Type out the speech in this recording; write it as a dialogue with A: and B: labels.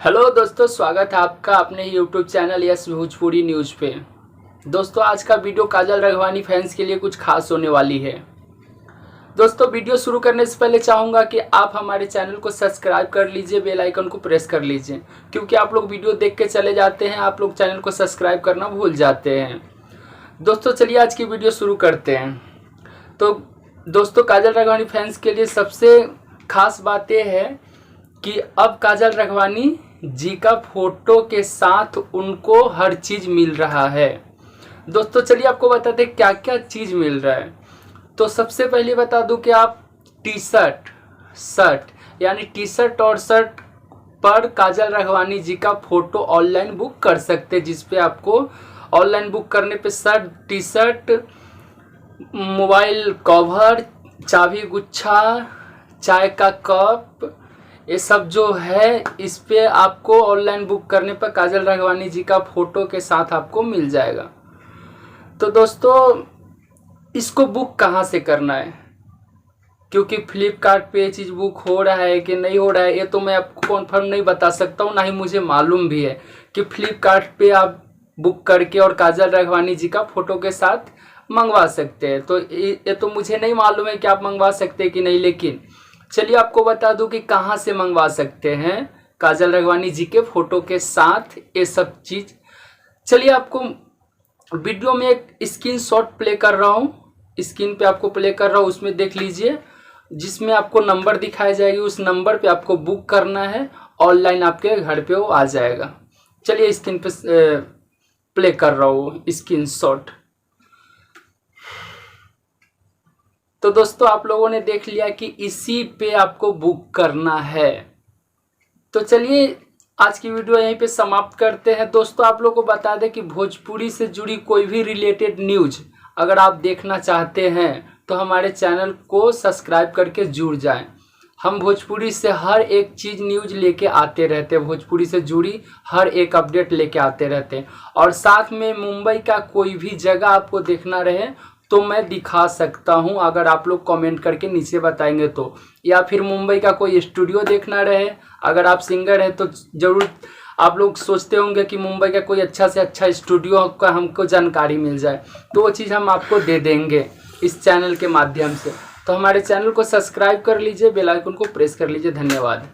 A: Hello दोस्तों, स्वागत है आपका अपने YouTube channel yes Bhojpuri news पे। दोस्तों, आज का वीडियो काजल राघवानी फैंस के लिए कुछ खास होने वाली है। दोस्तों, वीडियो शुरू करने से पहले चाहूँगा कि आप हमारे चैनल को सब्सक्राइब कर लीजिए, बेल आइकन को प्रेस कर लीजिए, क्योंकि आप लोग वीडियो देख के चले जाते हैं, आप लोग चैनल को सब्सक्राइब करना भूल जाते हैं। दोस्तों, चलिए आज की वीडियो शुरू करते हैं। तो दोस्तों, काजल राघवानी फैंस के लिए सबसे खास बात यह है कि अब काजल राघवानी जी का फोटो के साथ उनको हर चीज़ मिल रहा है। दोस्तों, चलिए आपको बताते हैं क्या क्या चीज़ मिल रहा है। तो सबसे पहले बता दूं कि आप टी शर्ट यानी टी शर्ट और शर्ट पर काजल राघवानी जी का फोटो ऑनलाइन बुक कर सकते हैं, जिसपे आपको ऑनलाइन बुक करने पे shirt, T shirt, mobile cover, चाबी गुच्छा, चाय का कप, ये सब जो है इस पे आपको ऑनलाइन बुक करने पर काजल राघवानी जी का फोटो के साथ आपको मिल जाएगा। तो दोस्तों, इसको बुक कहाँ से करना है, क्योंकि फ्लिपकार्ट पे ये चीज़ बुक हो रहा है कि नहीं हो रहा है ये तो मैं आपको कॉन्फर्म नहीं बता सकता हूँ, ना ही मुझे मालूम भी है कि फ्लिपकार्ट पे आप बुक करके और काजल राघवानी जी का फोटो के साथ मंगवा सकते हैं। तो ये तो मुझे नहीं मालूम है कि आप मंगवा सकते हैं कि नहीं, लेकिन चलिए आपको बता दूं कि कहाँ से मंगवा सकते हैं काजल राघवानी जी के फोटो के साथ ये सब चीज़। चलिए आपको वीडियो में एक स्क्रीनशॉट प्ले कर रहा हूँ, स्क्रीन पे आपको प्ले कर रहा हूँ, उसमें देख लीजिए, जिसमें आपको नंबर दिखाई जाएगी, उस नंबर पे आपको बुक करना है, ऑनलाइन आपके घर पे वो आ जाएगा। चलिए स्क्रीन पे प्ले कर रहा हूँ स्क्रीनशॉट। तो दोस्तों, आप लोगों ने देख लिया कि इसी पे आपको बुक करना है। तो चलिए आज की वीडियो यहीं पे समाप्त करते हैं। दोस्तों, आप लोगों को बता दें कि भोजपुरी से जुड़ी कोई भी रिलेटेड न्यूज़ अगर आप देखना चाहते हैं तो हमारे चैनल को सब्सक्राइब करके जुड़ जाएं। हम भोजपुरी से हर एक चीज़ न्यूज़ लेके आते रहते हैं, भोजपुरी से जुड़ी हर एक अपडेट लेके आते रहते हैं। और साथ में मुंबई का कोई भी जगह आपको देखना रहे तो मैं दिखा सकता हूं, अगर आप लोग कमेंट करके नीचे बताएंगे तो। या फिर मुंबई का कोई स्टूडियो देखना रहे, अगर आप सिंगर हैं तो ज़रूर आप लोग सोचते होंगे कि मुंबई का कोई अच्छा से अच्छा स्टूडियो का हमको जानकारी मिल जाए, तो वो चीज़ हम आपको दे देंगे इस चैनल के माध्यम से। तो हमारे चैनल को सब्सक्राइब कर लीजिए, बेल आइकन को प्रेस कर लीजिए। धन्यवाद।